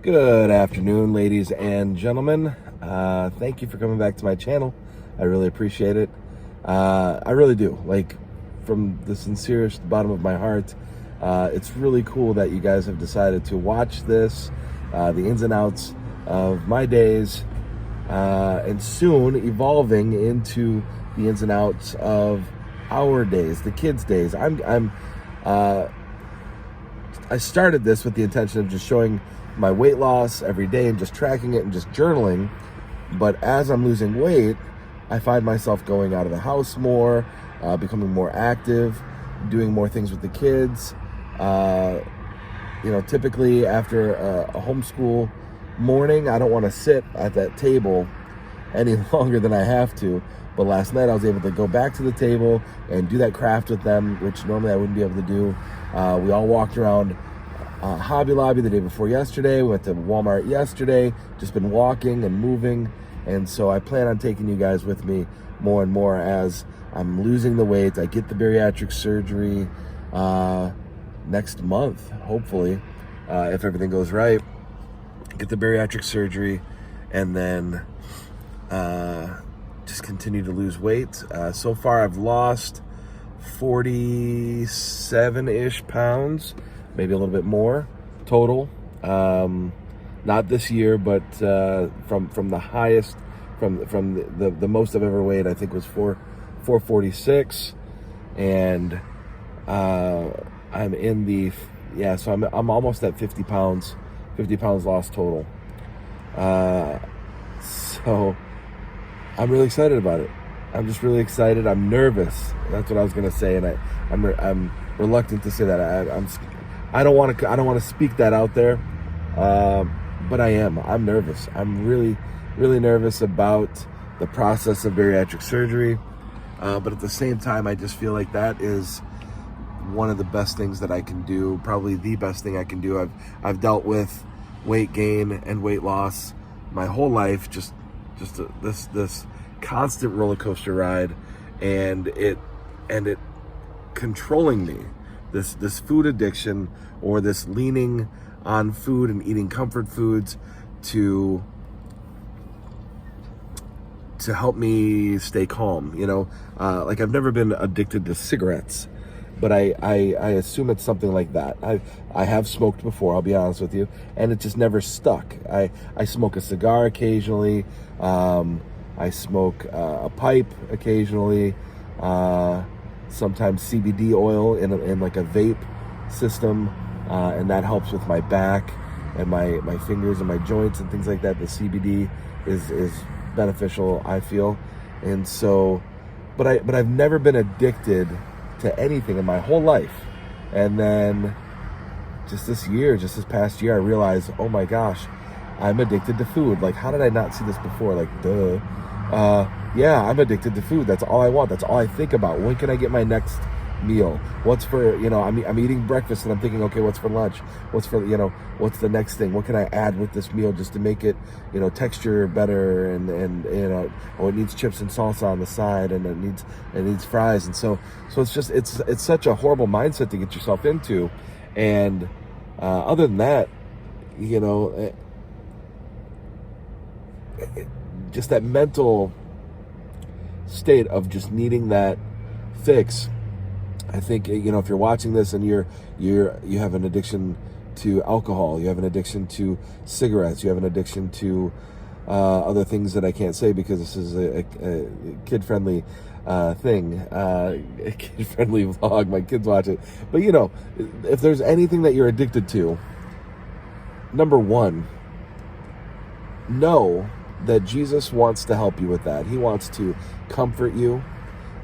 Good afternoon, ladies and gentlemen. Thank you for coming back to my channel. I really appreciate it. I really do. Like, from the sincerest bottom of my heart, it's really cool that you guys have decided to watch this, the ins and outs of my days, and soon evolving into the ins and outs of our days, the kids' days. I started this with the intention of just showing my weight loss every day and just tracking it and just journaling. But as I'm losing weight, I find myself going out of the house more, becoming more active, doing more things with the kids. Typically after a homeschool morning, I don't want to sit at that table any longer than I have to. But last night I was able to go back to the table and do that craft with them, which normally I wouldn't be able to do. We all walked around Hobby Lobby the day before yesterday. We went to Walmart yesterday, just been walking and moving. And so I plan on taking you guys with me more and more as I'm losing the weight. I get the bariatric surgery next month, hopefully, if everything goes right. Get the bariatric surgery and then just continue to lose weight. So far I've lost 47-ish pounds, maybe a little bit more total. Not this year, but from the highest, from the most I've ever weighed, I think was 446, and I'm in the so I'm almost at 50 pounds lost total. So I'm really excited about it. I'm just really excited. I'm nervous. That's what I was gonna say, and I'm reluctant to say that. I don't want to speak that out there, but I am. I'm nervous. I'm really, really nervous about the process of bariatric surgery. But at the same time, I just feel like that is one of the best things that I can do. Probably the best thing I can do. I've dealt with weight gain and weight loss my whole life. Just this constant roller coaster ride, and it controlling me. This food addiction, or this leaning on food and eating comfort foods to help me stay calm. Like, I've never been addicted to cigarettes, but I assume it's something like that. I have smoked before, I'll be honest with you, and it just never stuck. I smoke a cigar occasionally. I smoke a pipe occasionally. Sometimes CBD oil in like a vape system, and that helps with my back and my fingers and my joints and things like that. The CBD is beneficial, I feel. And so, but I've never been addicted to anything in my whole life. And then just this past year, I realized, oh my gosh, I'm addicted to food. Like, how did I not see this before? Like, duh. Yeah, I'm addicted to food. That's all I want. That's all I think about. When can I get my next meal? What's for, I'm eating breakfast and I'm thinking, okay, what's for lunch? What's for, what's the next thing? What can I add with this meal just to make it, texture better? And it needs chips and salsa on the side, and it needs fries. And so it's just, it's such a horrible mindset to get yourself into. And, other than that, just that mental state of just needing that fix. I think, if you're watching this and you have an addiction to alcohol, you have an addiction to cigarettes, you have an addiction to other things that I can't say because this is a kid-friendly thing, a kid-friendly vlog. My kids watch it. But if there's anything that you're addicted to, number one, know that Jesus wants to help you with that. He wants to comfort you.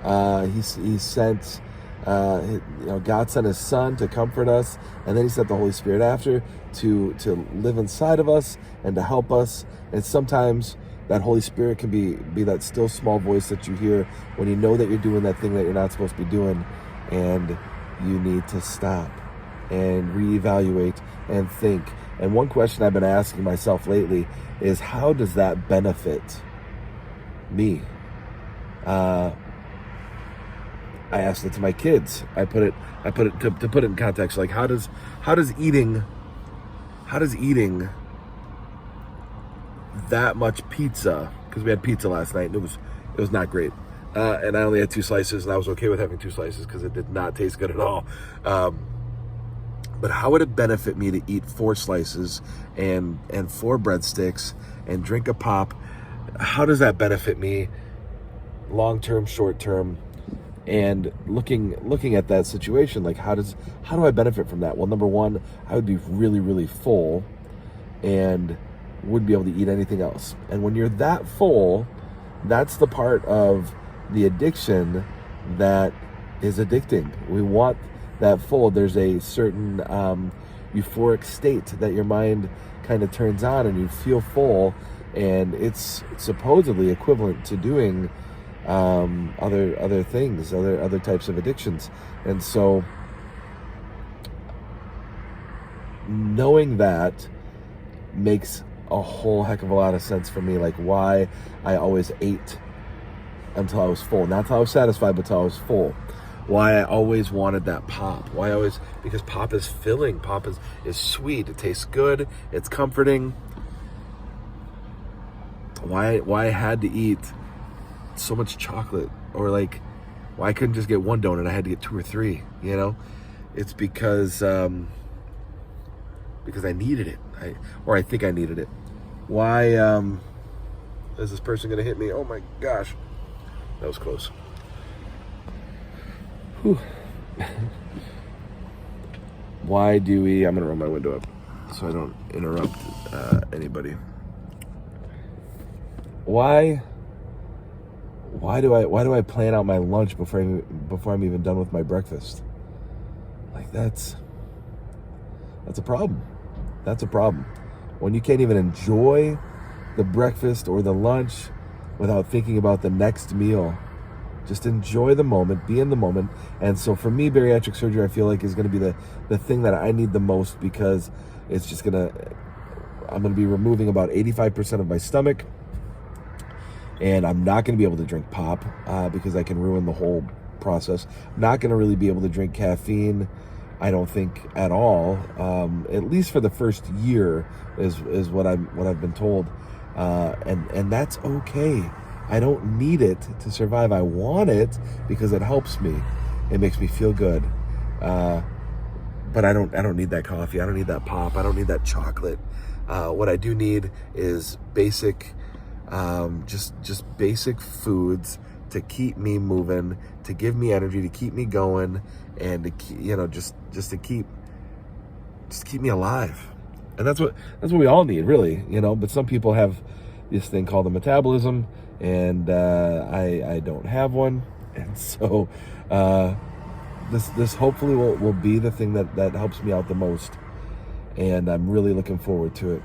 He sent, God sent His Son to comfort us, and then He sent the Holy Spirit after to live inside of us and to help us. And sometimes that Holy Spirit can be that still small voice that you hear when you know that you're doing that thing that you're not supposed to be doing, and you need to stop and reevaluate and think. And one question I've been asking myself lately is, how does that benefit me? I asked it to my kids. I put it to put it in context. Like, how does eating that much pizza, because we had pizza last night and it was not great. And I only had 2 slices, and I was okay with having 2 slices because it did not taste good at all. But how would it benefit me to eat 4 slices and 4 breadsticks and drink a pop? How does that benefit me long term, short term? And looking at that situation, like how do I benefit from that? Well, number one, I would be really, really full and wouldn't be able to eat anything else. And when you're that full, that's the part of the addiction that is addicting. We want that full. There's a certain euphoric state that your mind kind of turns on and you feel full, and it's supposedly equivalent to doing other things, other types of addictions. And so knowing that makes a whole heck of a lot of sense for me, like why I always ate until I was full. Not until I was satisfied, but until I was full. Why I always wanted that pop. Because pop is filling. Pop is sweet. It tastes good. It's comforting. Why I had to eat so much chocolate, or like why I couldn't just get 1 donut, I had to get 2 or 3, you know? It's because I needed it. I think I needed it. Why is this person gonna hit me? Oh my gosh. That was close. Whew. Why do we... I'm gonna roll my window up so I don't interrupt anybody. Why do I plan out my lunch before I'm even done with my breakfast? Like that's a problem. That's a problem. When you can't even enjoy the breakfast or the lunch without thinking about the next meal. Just enjoy the moment, be in the moment. And so for me, bariatric surgery, I feel like is going to be the thing that I need the most, because it's just I'm going to be removing about 85% of my stomach, and I'm not going to be able to drink pop because I can ruin the whole process. I'm not going to really be able to drink caffeine, I don't think, at all. At least for the first year is what I've been told. And that's okay. I don't need it to survive. I want it because it helps me. It makes me feel good. But I don't need that coffee. I don't need that pop. I don't need that chocolate. What I do need is basic, just basic foods to keep me moving, to give me energy, to keep me going, and to keep, just to keep me alive. And that's what we all need, really, But some people have this thing called a metabolism, and I don't have one, and so this hopefully will be the thing that helps me out the most, and I'm really looking forward to it.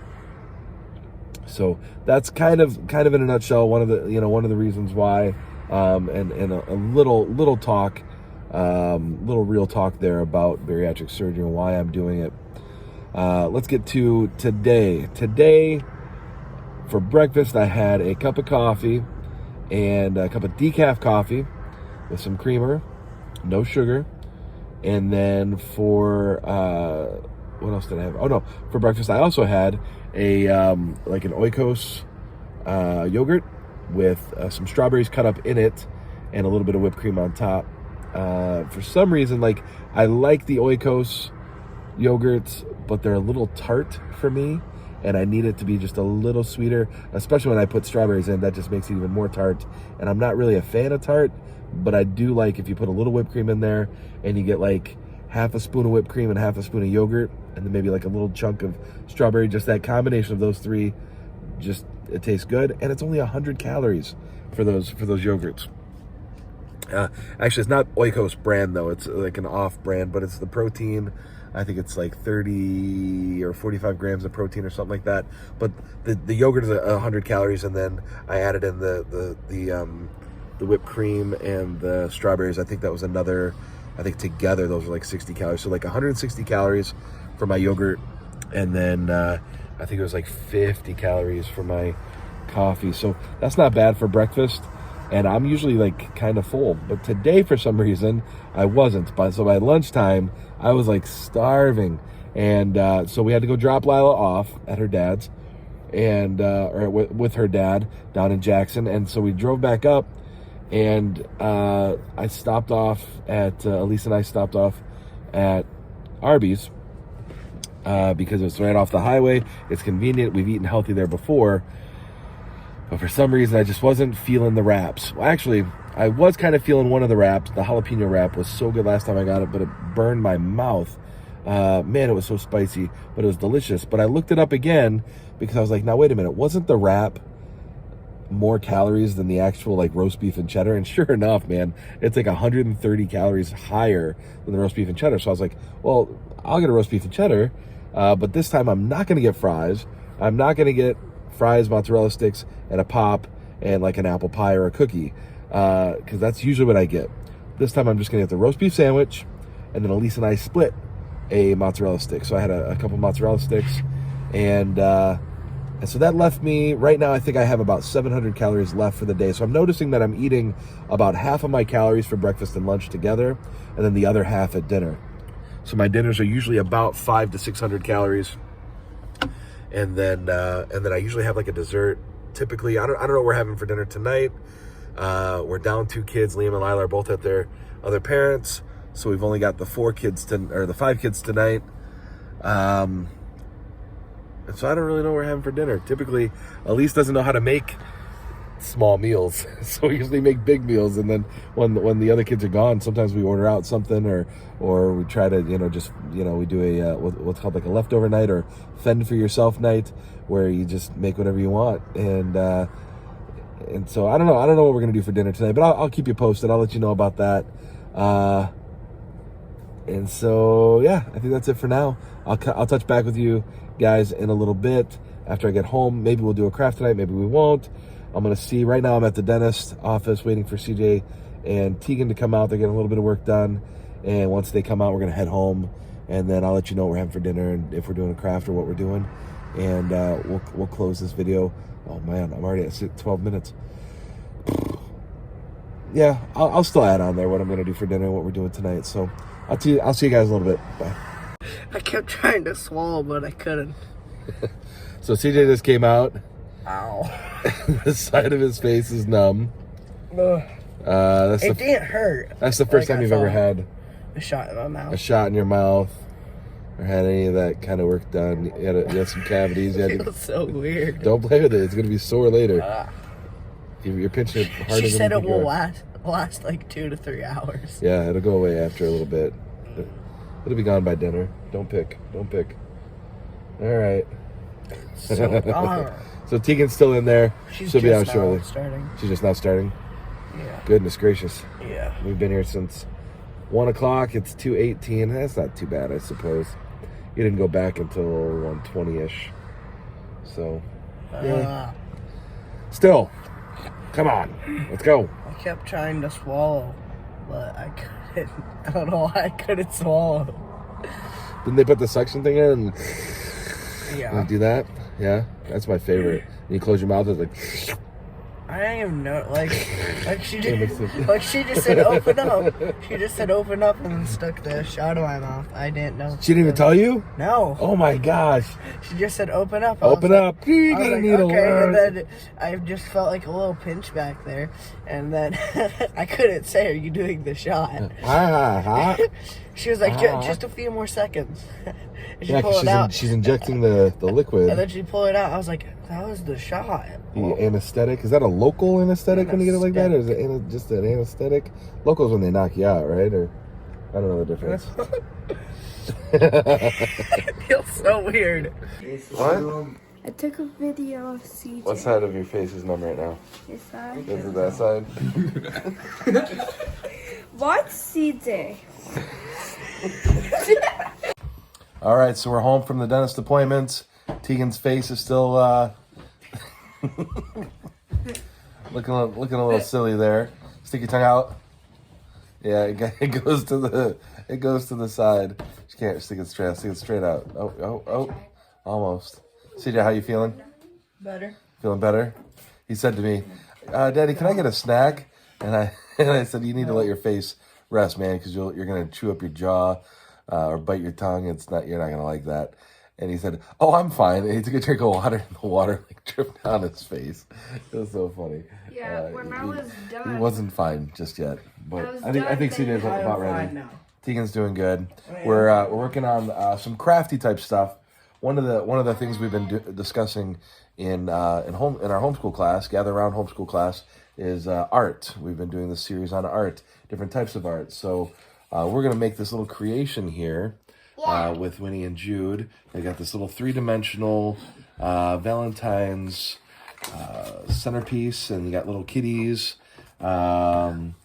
So that's kind of in a nutshell one of the reasons why, and a little talk, little real talk there about bariatric surgery and why I'm doing it. Let's get to today. Today, for breakfast, I had a cup of coffee and a cup of decaf coffee with some creamer, no sugar. And then for, what else did I have? Oh no, for breakfast, I also had like an Oikos yogurt with some strawberries cut up in it and a little bit of whipped cream on top. For some reason, I like the Oikos yogurts, but they're a little tart for me, and I need it to be just a little sweeter, especially when I put strawberries in. That just makes it even more tart, and I'm not really a fan of tart, but I do like if you put a little whipped cream in there and you get like half a spoon of whipped cream and half a spoon of yogurt, and then maybe like a little chunk of strawberry. Just that combination of those three, just it tastes good, and it's only 100 calories for those yogurts. Actually, it's not Oikos brand though. It's like an off brand, but it's the protein. I think it's like 30 or 45 grams of protein or something like that. But the yogurt is 100 calories, and then I added in the whipped cream and the strawberries. I think that was another. I think together those are like 60 calories. So like 160 calories for my yogurt, and then I think it was like 50 calories for my coffee. So that's not bad for breakfast. And I'm usually like kind of full, but today for some reason I wasn't. So by lunchtime I was like starving, and so we had to go drop Lila off at her dad's, and or with her dad down in Jackson. And so we drove back up, and I stopped off at Elise and I stopped off at Arby's because it's right off the highway. It's convenient. We've eaten healthy there before, but for some reason I just wasn't feeling the wraps. Well, actually, I was kind of feeling one of the wraps. The jalapeno wrap was so good last time I got it, but it burned my mouth. Man, it was so spicy, but it was delicious. But I looked it up again because I was like, now wait a minute, wasn't the wrap more calories than the actual like roast beef and cheddar? And sure enough, man, it's like 130 calories higher than the roast beef and cheddar. So I was like, well, I'll get a roast beef and cheddar, but this time I'm not going to get fries. I'm not going to get fries, mozzarella sticks, and a pop, and like an apple pie or a cookie, because that's usually what I get. This time I'm just going to get the roast beef sandwich, and then Elise and I split a mozzarella stick. So I had a couple mozzarella sticks, and so that left me, right now I think I have about 700 calories left for the day. So I'm noticing that I'm eating about half of my calories for breakfast and lunch together, and then the other half at dinner. So my dinners are usually about 500 to 600 calories, and then I usually have like a dessert. Typically, I don't know what we're having for dinner tonight. We're down 2 kids. Liam and Lila are both at their other parents, so we've only got the 5 kids tonight. And so I don't really know what we're having for dinner. Typically, Elise doesn't know how to make small meals, so we usually make big meals. And then when the other kids are gone, sometimes we order out something, or we try to we do a what's called like a leftover night or fend for yourself night, where you just make whatever you want. And so I don't know what we're gonna do for dinner tonight, but I'll keep you posted. I'll let you know about that. And so yeah, I think that's it for now. I'll touch back with you guys in a little bit after I get home. Maybe we'll do a craft tonight, maybe we won't. I'm gonna see. Right now I'm at the dentist office waiting for CJ and Tegan to come out. They're getting a little bit of work done, and once they come out, we're gonna head home, and then I'll let you know what we're having for dinner and if we're doing a craft or what we're doing. And we'll close this video. Oh man, I'm already at 12 minutes. Yeah, I'll still add on there what I'm gonna do for dinner and what we're doing tonight. So I'll see you guys in a little bit. Bye. I kept trying to swallow, but I couldn't. So CJ just came out. Ow. The side of his face is numb. It didn't hurt. That's the first time you've ever had a shot in my mouth. A shot in your mouth, or had any of that kind of work done. You had some cavities. It was so weird. Don't play with it. It's gonna be sore later. You're pinching it harder. She said it will last like 2 to 3 hours. Yeah, it'll go away after a little bit. It'll be gone by dinner. Don't pick. All right. So Tegan's still in there. She'll be out shortly. She's just now starting. Yeah. Goodness gracious. Yeah. We've been here since 1 o'clock. It's 2:18. That's not too bad, I suppose. You didn't go back until 1:20ish. So. Yeah. Still. Come on. Let's go. I kept trying to swallow, but I couldn't. I don't know why I couldn't swallow. Didn't they put the suction thing in? And yeah. Do that? Yeah. That's my favorite. And you close your mouth, it's like. I didn't even know, like she just said open up. She just said open up and then stuck the shot in my mouth. I didn't know. She didn't even tell you? No. Oh my gosh. She just said open up. Open up. You got a needle. Okay, and then I just felt like a little pinch back there, and then I couldn't say, "Are you doing the shot?" She was like, "Just a few more seconds." And she pulled it out. She's injecting the liquid. And then she pulled it out. I was like, "That was the shot." The anesthetic, is that a local anesthetic when you get it like that, or is it just an anesthetic? Local is when they knock you out, right? Or I don't know the difference. It feels so weird. What? I took a video of CJ. What side of your face is numb right now? This side. Is it that side? What, CJ? All right, so we're home from the dentist appointments. Tegan's face is still looking a little silly there. Stick your tongue out. Yeah, it goes to the side. She can't stick it straight. Stick it straight out. Oh, almost. CJ, how you feeling? Better. Feeling better? He said to me, "Daddy, can I get a snack?" And I said, "You need to let your face rest, man, because you're gonna chew up your jaw or bite your tongue. You're not gonna like that." And he said, "Oh, I'm fine." And he took a drink of water, and the water like dripped down his face. It was so funny. Yeah, when I was done. He wasn't fine just yet, but I was I think done, CJ's I'm about fine ready. now. Tegan's doing good. We're working on some crafty type stuff. One of the things we've been discussing in our homeschool class, Gather Around homeschool class, is art. We've been doing this series on art, different types of art. So we're gonna make this little creation here with Winnie and Jude. They got this little 3-dimensional Valentine's centerpiece, and you got little kitties. And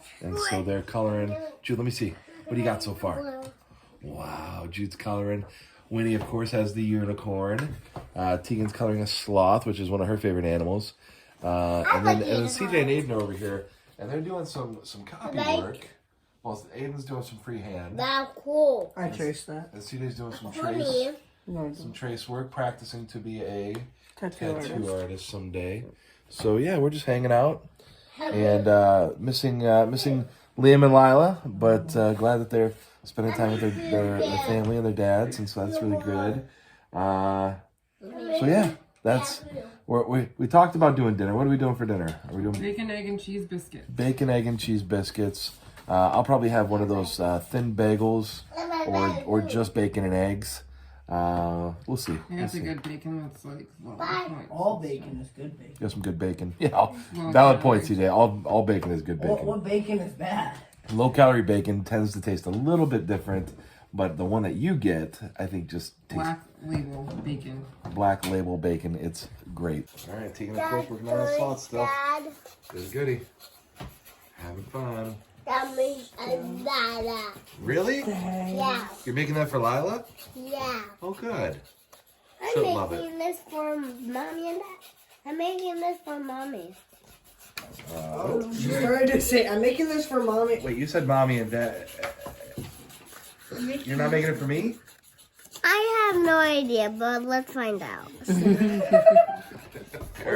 so they're coloring. Jude, let me see. What do you got so far? Wow, Jude's coloring. Winnie, of course, has the unicorn. Tegan's coloring a sloth, which is one of her favorite animals. And then CJ and Aiden are over here, and they're doing some copy work. Well, Aiden's doing some freehand. That's cool. I traced that. And CJ's doing some Honey. trace work, practicing to be a Tattoo artist someday. So yeah, we're just hanging out and missing Liam and Lila, but glad that they're spending time with their family and their dads, and so that's really good. So yeah, that's we talked about doing dinner. What are we doing for dinner? Are we doing bacon, egg, and cheese biscuits? Bacon, egg, and cheese biscuits. I'll probably have one of those thin bagels, or just bacon and eggs. We'll see. I got the good bacon that's like points. All bacon is good bacon. Got some good bacon. Yeah, valid point, CJ. All bacon is good bacon. What bacon is bad? Low calorie bacon tends to taste a little bit different, but the one that you get, I think, just tastes Black label bacon. Black label bacon. It's great. All right, taking a quick. Working on that salt still. Dad, Good goody. Having fun. that means Dada. Really? Yeah, You're making that for Lila? yeah. Oh, good. I'm She'll love it. making this for mommy and dad. I'm making this for mommy. She started to say, "I'm making this for mommy." Wait, you said mommy and dad. You're not making it for me? I have no idea, but let's find out. Fair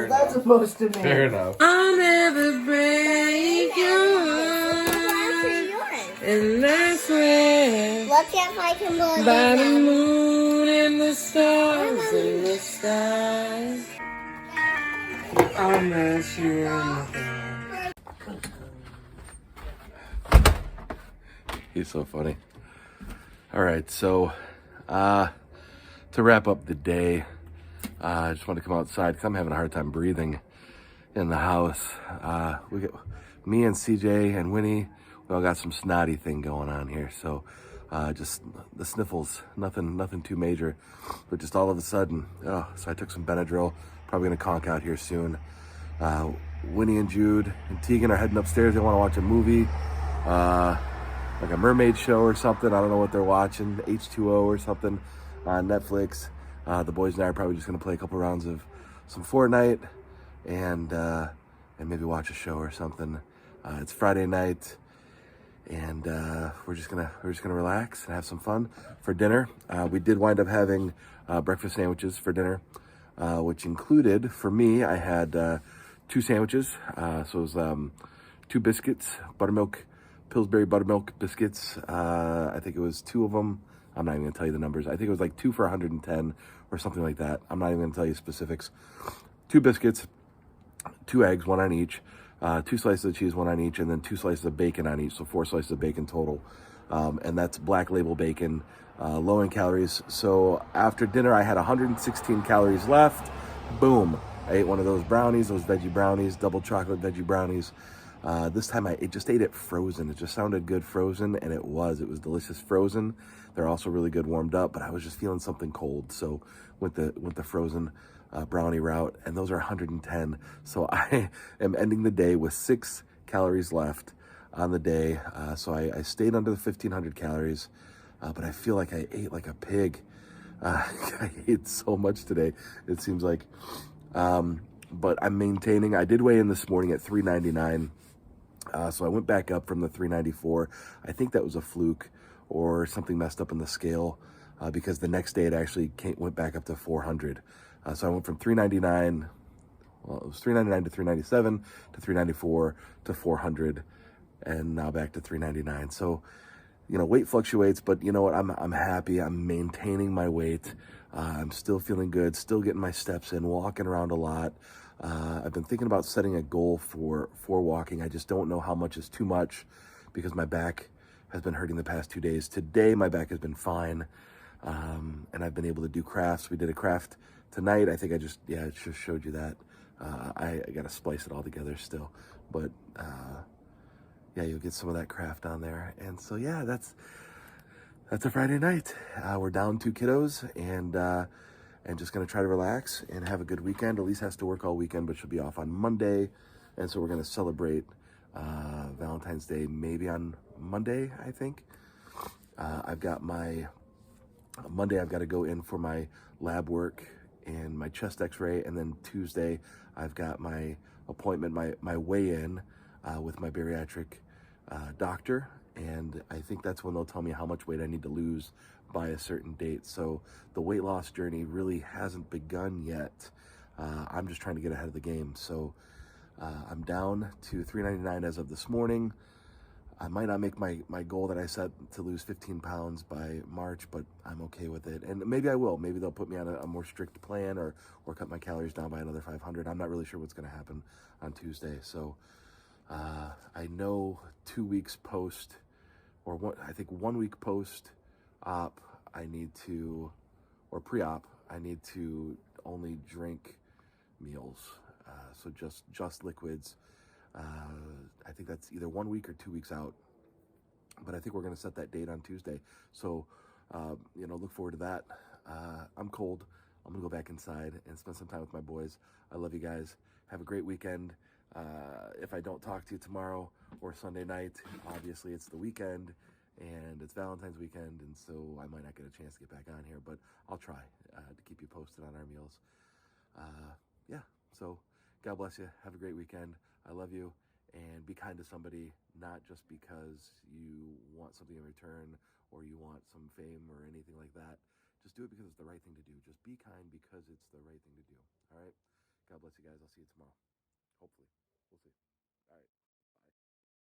What's that supposed to mean? Fair enough. I'll never break your and I swear Let's see if I can believe by the them. moon and the stars in the sky. I'll miss you anything. He's so funny. All right, so to wrap up the day, I just want to come outside because I'm having a hard time breathing in the house. We got me and CJ and Winnie. We all got some snotty thing going on here, so just the sniffles. Nothing too major, but just all of a sudden. Oh, so I took some Benadryl. Probably gonna conk out here soon. Winnie and Jude and Tegan are heading upstairs. They want to watch a movie. Like a mermaid show or something. I don't know what they're watching. H2O or something on Netflix. The boys and I are probably just gonna play a couple rounds of some Fortnite and maybe watch a show or something. It's Friday night, and we're just gonna relax and have some fun for dinner. We did wind up having breakfast sandwiches for dinner, which included, for me, I had 2 sandwiches. So it was 2 biscuits, Pillsbury buttermilk biscuits. I think it was 2 of them. I'm not even gonna tell you the numbers. I think it was like 2 for 110 or something like that. I'm not even gonna tell you specifics. 2 biscuits, 2 eggs, 1 on each, 2 slices of cheese, 1 on each, and then 2 slices of bacon on each. So 4 slices of bacon total. And that's Black Label bacon, low in calories. So after dinner, I had 116 calories left. Boom. I ate one of those brownies, those veggie brownies, double chocolate veggie brownies. This time I just ate it frozen. It just sounded good frozen, and it was delicious frozen. They're also really good warmed up, but I was just feeling something cold, so went the frozen brownie route, and those are 110. So I am ending the day with 6 calories left on the day. So I stayed under the 1,500 calories, but I feel like I ate like a pig. I ate so much today, it seems like. But I'm maintaining. I did weigh in this morning at 399. So I went back up from the 394. I think that was a fluke or something messed up in the scale, because the next day it actually went back up to 400. So I went from 399, well, it was 399 to 397 to 394 to 400, and now back to 399. So, weight fluctuates, but you know what? I'm happy. I'm maintaining my weight. I'm still feeling good, still getting my steps in, walking around a lot. I've been thinking about setting a goal for walking. I just don't know how much is too much because my back has been hurting the past 2 days. Today, my back has been fine, and I've been able to do crafts. We did a craft tonight. I think I just showed you that. I got to splice it all together still, but yeah, you'll get some of that craft on there. And so yeah, that's a Friday night. We're down 2 kiddos, and just gonna try to relax and have a good weekend. Elise has to work all weekend, but she'll be off on Monday, and so we're gonna celebrate Valentine's Day maybe on Monday, I think. I've got my Monday. I've got to go in for my lab work and my chest X-ray, and then Tuesday I've got my appointment, my weigh-in with my bariatric doctor, and I think that's when they'll tell me how much weight I need to lose by a certain date. So the weight loss journey really hasn't begun yet. I'm just trying to get ahead of the game. So I'm down to 399 as of this morning. I might not make my goal that I set to lose 15 pounds by March, but I'm okay with it. And maybe I will. Maybe they'll put me on a more strict plan, or cut my calories down by another 500. I'm not really sure what's going to happen on Tuesday. So I know 2 weeks post, I think 1 week post op, I need to, or pre-op, I need to only drink meals. So just liquids. I think that's either 1 week or 2 weeks out, but I think we're going to set that date on Tuesday. So, look forward to that. I'm cold. I'm going to go back inside and spend some time with my boys. I love you guys. Have a great weekend. If I don't talk to you tomorrow or Sunday night, obviously it's the weekend and it's Valentine's weekend, and so I might not get a chance to get back on here, but I'll try to keep you posted on our meals. Yeah, so God bless you. Have a great weekend. I love you, and be kind to somebody, not just because you want something in return or you want some fame or anything like that. Just do it because it's the right thing to do. Just be kind because it's the right thing to do. All right? God bless you guys. I'll see you tomorrow. Hopefully. We'll see. All right.